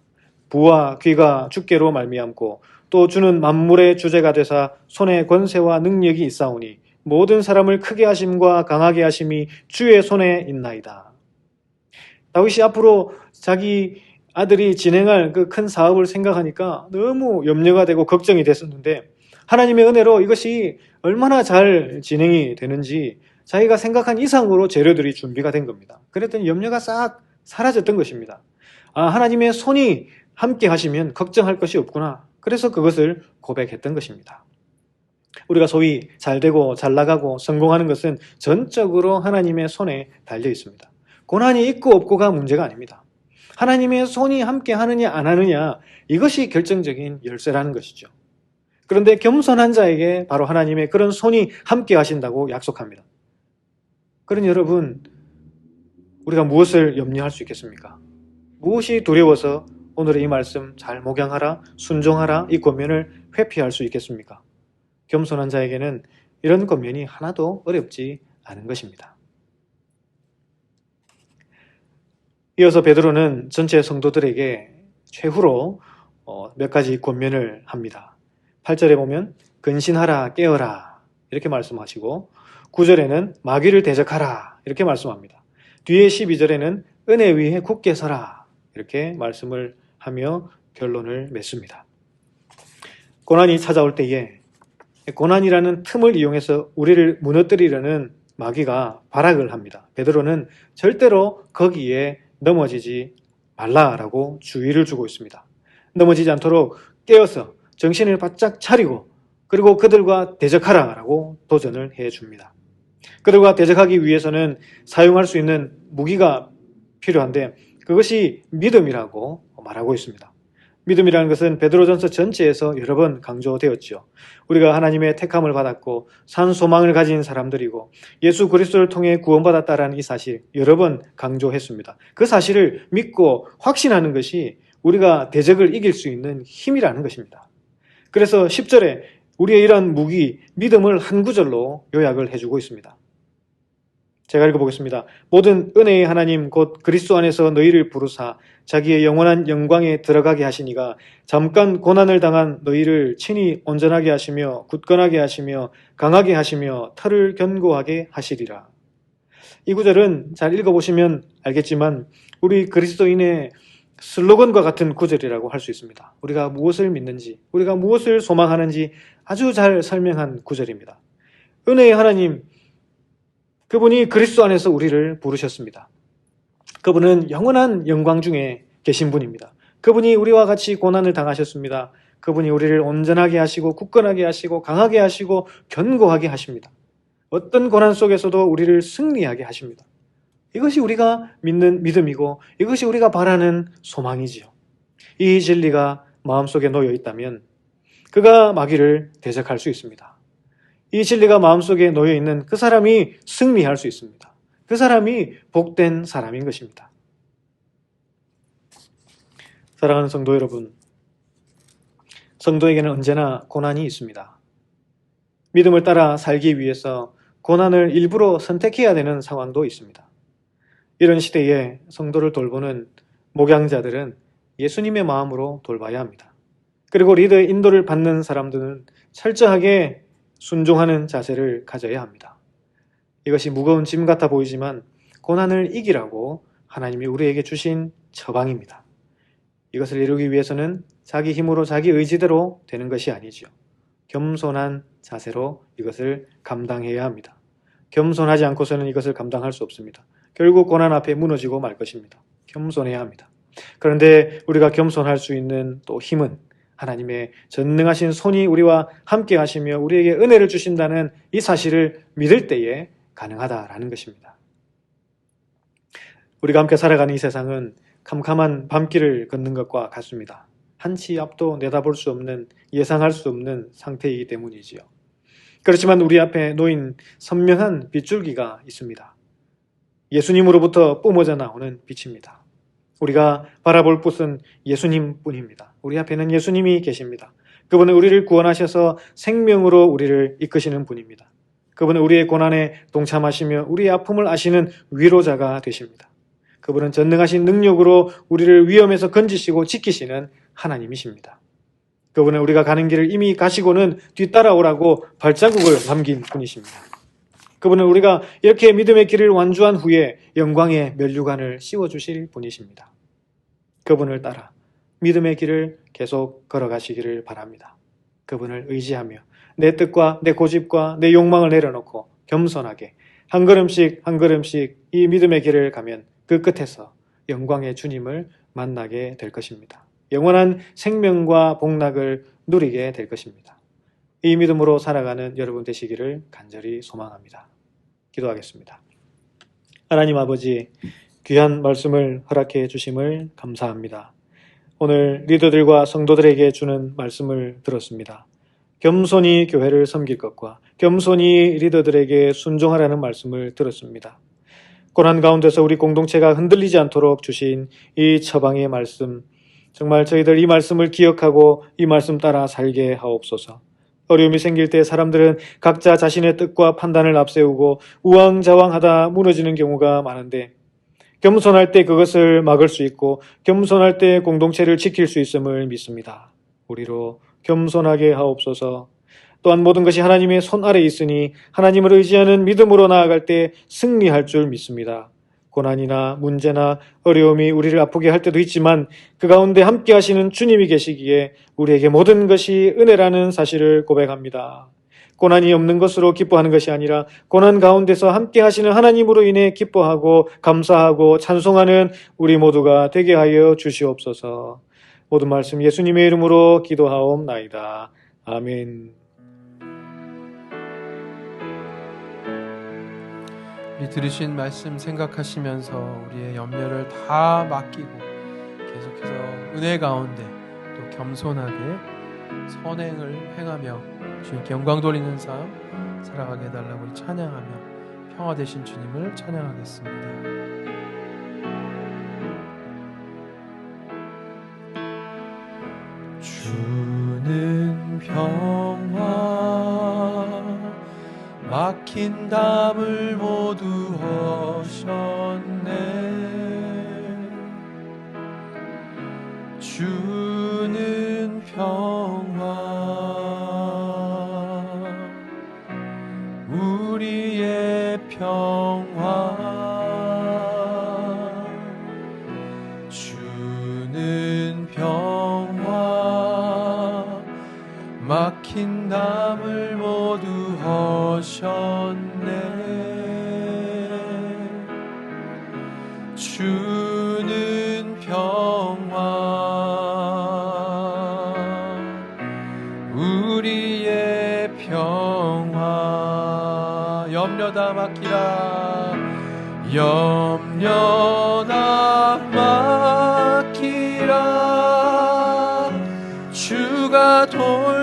부와 귀가 주께로 말미암고 또 주는 만물의 주제가 되사 손에 권세와 능력이 있사오니 모든 사람을 크게 하심과 강하게 하심이 주의 손에 있나이다. 다윗이 앞으로 자기 아들이 진행할 그 큰 사업을 생각하니까 너무 염려가 되고 걱정이 됐었는데 하나님의 은혜로 이것이 얼마나 잘 진행이 되는지 자기가 생각한 이상으로 재료들이 준비가 된 겁니다. 그랬더니 염려가 싹 사라졌던 것입니다. 하나님의 손이 함께 하시면 걱정할 것이 없구나. 그래서 그것을 고백했던 것입니다. 우리가 소위 잘되고 잘나가고 성공하는 것은 전적으로 하나님의 손에 달려 있습니다. 고난이 있고 없고가 문제가 아닙니다. 하나님의 손이 함께 하느냐 안 하느냐 이것이 결정적인 열쇠라는 것이죠. 그런데 겸손한 자에게 바로 하나님의 그런 손이 함께 하신다고 약속합니다. 그러니 여러분, 우리가 무엇을 염려할 수 있겠습니까? 무엇이 두려워서 오늘의 이 말씀 잘 목양하라, 순종하라 이 권면을 회피할 수 있겠습니까? 겸손한 자에게는 이런 권면이 하나도 어렵지 않은 것입니다. 이어서 베드로는 전체 성도들에게 최후로 몇 가지 권면을 합니다. 8절에 보면 근신하라 깨어라 이렇게 말씀하시고 9절에는 마귀를 대적하라 이렇게 말씀합니다. 뒤에 12절에는 은혜 위에 굳게 서라 이렇게 말씀을 하며 결론을 맺습니다. 고난이 찾아올 때에 고난이라는 틈을 이용해서 우리를 무너뜨리려는 마귀가 발악을 합니다. 베드로는 절대로 거기에 넘어지지 말라라고 주의를 주고 있습니다. 넘어지지 않도록 깨어서 정신을 바짝 차리고 그리고 그들과 대적하라라고 도전을 해줍니다. 그들과 대적하기 위해서는 사용할 수 있는 무기가 필요한데 그것이 믿음이라고 말하고 있습니다. 믿음이라는 것은 베드로전서 전체에서 여러 번 강조되었죠. 우리가 하나님의 택함을 받았고 산 소망을 가진 사람들이고 예수 그리스도를 통해 구원받았다라는 이 사실 여러 번 강조했습니다. 그 사실을 믿고 확신하는 것이 우리가 대적을 이길 수 있는 힘이라는 것입니다. 그래서 10절에 우리의 이러한 무기, 믿음을 한 구절로 요약을 해주고 있습니다. 제가 읽어보겠습니다. 모든 은혜의 하나님 곧 그리스도 안에서 너희를 부르사 자기의 영원한 영광에 들어가게 하시니가 잠깐 고난을 당한 너희를 친히 온전하게 하시며 굳건하게 하시며 강하게 하시며 털을 견고하게 하시리라. 이 구절은 잘 읽어보시면 알겠지만 우리 그리스도인의 슬로건과 같은 구절이라고 할 수 있습니다. 우리가 무엇을 믿는지, 우리가 무엇을 소망하는지 아주 잘 설명한 구절입니다. 은혜의 하나님, 그분이 그리스도 안에서 우리를 부르셨습니다. 그분은 영원한 영광 중에 계신 분입니다. 그분이 우리와 같이 고난을 당하셨습니다. 그분이 우리를 온전하게 하시고 굳건하게 하시고 강하게 하시고 견고하게 하십니다. 어떤 고난 속에서도 우리를 승리하게 하십니다. 이것이 우리가 믿는 믿음이고 이것이 우리가 바라는 소망이지요. 이 진리가 마음속에 놓여 있다면 그가 마귀를 대적할 수 있습니다. 이 진리가 마음속에 놓여 있는 그 사람이 승리할 수 있습니다. 그 사람이 복된 사람인 것입니다. 사랑하는 성도 여러분, 성도에게는 언제나 고난이 있습니다. 믿음을 따라 살기 위해서 고난을 일부러 선택해야 되는 상황도 있습니다. 이런 시대에 성도를 돌보는 목양자들은 예수님의 마음으로 돌봐야 합니다. 그리고 리더의 인도를 받는 사람들은 철저하게 순종하는 자세를 가져야 합니다. 이것이 무거운 짐 같아 보이지만 고난을 이기라고 하나님이 우리에게 주신 처방입니다. 이것을 이루기 위해서는 자기 힘으로 자기 의지대로 되는 것이 아니지요. 겸손한 자세로 이것을 감당해야 합니다. 겸손하지 않고서는 이것을 감당할 수 없습니다. 결국 고난 앞에 무너지고 말 것입니다. 겸손해야 합니다. 그런데 우리가 겸손할 수 있는 또 힘은 하나님의 전능하신 손이 우리와 함께 하시며 우리에게 은혜를 주신다는 이 사실을 믿을 때에 가능하다라는 것입니다. 우리가 함께 살아가는 이 세상은 캄캄한 밤길을 걷는 것과 같습니다. 한치 앞도 내다볼 수 없는, 예상할 수 없는 상태이기 때문이지요. 그렇지만 우리 앞에 놓인 선명한 빗줄기가 있습니다. 예수님으로부터 뿜어져 나오는 빛입니다. 우리가 바라볼 곳은 예수님뿐입니다. 우리 앞에는 예수님이 계십니다. 그분은 우리를 구원하셔서 생명으로 우리를 이끄시는 분입니다. 그분은 우리의 고난에 동참하시며 우리의 아픔을 아시는 위로자가 되십니다. 그분은 전능하신 능력으로 우리를 위험에서 건지시고 지키시는 하나님이십니다. 그분은 우리가 가는 길을 이미 가시고는 뒤따라오라고 발자국을 남긴 분이십니다. 그분은 우리가 이렇게 믿음의 길을 완주한 후에 영광의 면류관을 씌워주실 분이십니다. 그분을 따라 믿음의 길을 계속 걸어가시기를 바랍니다. 그분을 의지하며 내 뜻과 내 고집과 내 욕망을 내려놓고 겸손하게 한 걸음씩 한 걸음씩 이 믿음의 길을 가면 그 끝에서 영광의 주님을 만나게 될 것입니다. 영원한 생명과 복락을 누리게 될 것입니다. 이 믿음으로 살아가는 여러분 되시기를 간절히 소망합니다. 기도하겠습니다. 하나님 아버지, 귀한 말씀을 허락해 주심을 감사합니다. 오늘 리더들과 성도들에게 주는 말씀을 들었습니다. 겸손히 교회를 섬길 것과 겸손히 리더들에게 순종하라는 말씀을 들었습니다. 고난 가운데서 우리 공동체가 흔들리지 않도록 주신 이 처방의 말씀, 정말 저희들 이 말씀을 기억하고 이 말씀 따라 살게 하옵소서. 어려움이 생길 때 사람들은 각자 자신의 뜻과 판단을 앞세우고 우왕좌왕하다 무너지는 경우가 많은데 겸손할 때 그것을 막을 수 있고 겸손할 때 공동체를 지킬 수 있음을 믿습니다. 우리로 겸손하게 하옵소서. 또한 모든 것이 하나님의 손 아래 있으니 하나님을 의지하는 믿음으로 나아갈 때 승리할 줄 믿습니다. 고난이나 문제나 어려움이 우리를 아프게 할 때도 있지만 그 가운데 함께 하시는 주님이 계시기에 우리에게 모든 것이 은혜라는 사실을 고백합니다. 고난이 없는 것으로 기뻐하는 것이 아니라 고난 가운데서 함께 하시는 하나님으로 인해 기뻐하고 감사하고 찬송하는 우리 모두가 되게 하여 주시옵소서. 모든 말씀 예수님의 이름으로 기도하옵나이다. 아멘. 우리 들으신 말씀 생각하시면서 우리의 염려를 다 맡기고 계속해서 은혜 가운데 또 겸손하게 선행을 행하며 주님께 영광 돌리는 삶 살아가게 해달라고 우리 찬양하며 평화 되신 주님을 찬양하겠습니다. 주는 평화 막힌 담을 모두 허셨네. 주는 평화 우리의 평화 주는 평화 막힌 담을 모두 허셨네. 주는 평화 우리의 평화 염려 다 맡기라 염려 다 맡기라 주가 돌보시니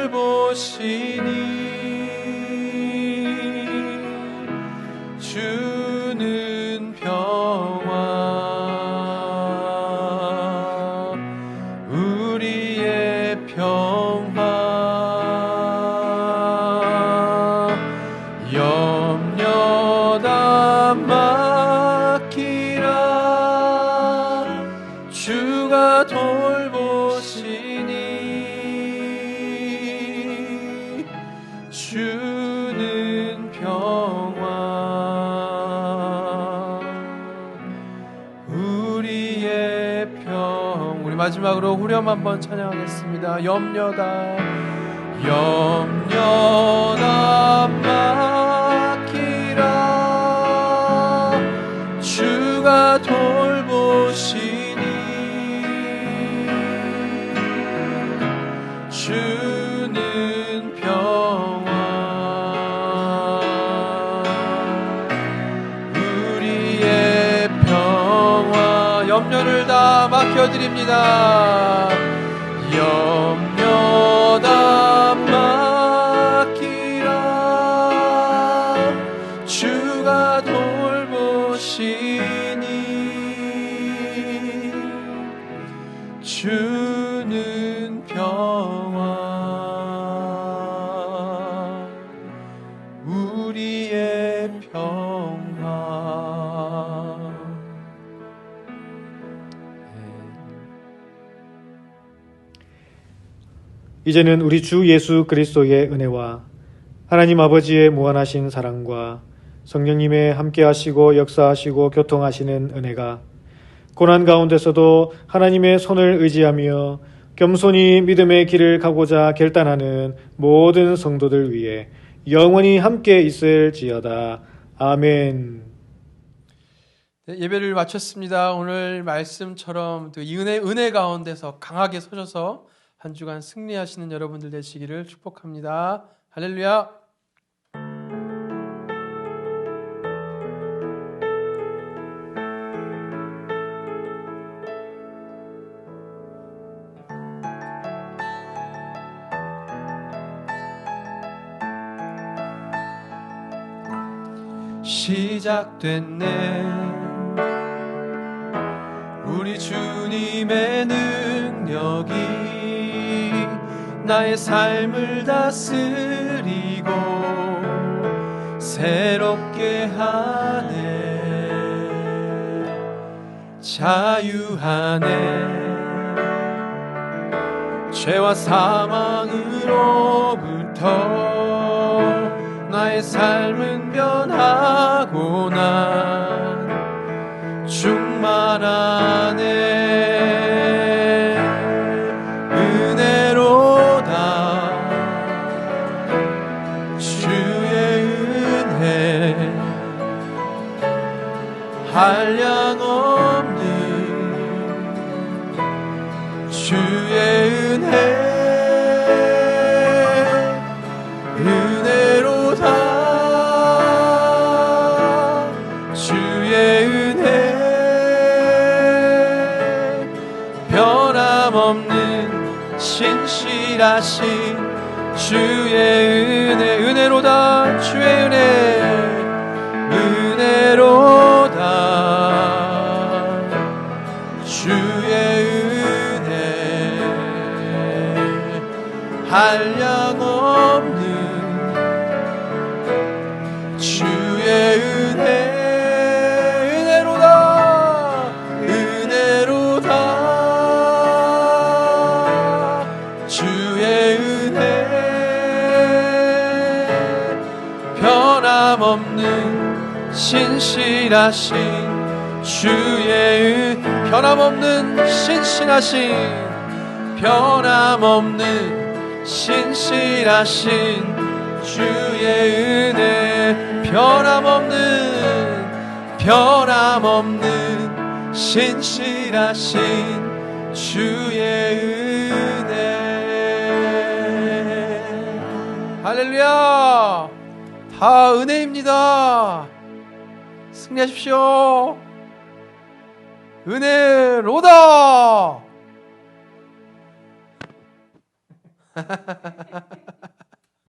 주는 평화 우리의 평화 염려 다 맡기라 주가 돌보시니 주는 평화 우리의 평 우리 마지막으로 후렴 한번 찬양하겠습니다. 염려다 맡기라 주가 돌보시니 주는 평화 우리의 평화 염려를 다 맡겨드립니다. 염려 다 맡기라 주가 돌보시니 주는 평화 우리의 평화 이제는 우리 주 예수 그리스도의 은혜와 하나님 아버지의 무한하신 사랑과 성령님의 함께하시고 역사하시고 교통하시는 은혜가 고난 가운데서도 하나님의 손을 의지하며 겸손히 믿음의 길을 가고자 결단하는 모든 성도들 위해 영원히 함께 있을지어다. 아멘. 네, 예배를 마쳤습니다. 오늘 말씀처럼 또 이 은혜 가운데서 강하게 서셔서 한 주간 승리하시는 여러분들 되시기를 축복합니다. 할렐루야. 시작됐네 우리 주님의 능력이 나의 삶을 다스리고 새롭게 하네 자유하네. 죄와 사망으로부터 나의 삶은 변하고 난 충만하네. 은혜로다 주의 은혜 한량 없는 주의 은혜 은혜로다 주의 은혜 변함없는 신실하신 주의 은혜 은혜로다 주의 은혜 은혜로다 주의 은혜 한량 없는 주의 은혜 은혜로다 은혜로다 주의 은혜 변함없는 신실하신 주의 변함없는 신실하신 변함없는 신실하신 주의 은혜 변함없는 신실하신 주의 은혜 할렐루야 다 은혜입니다. 승리하십시오. 은혜로다.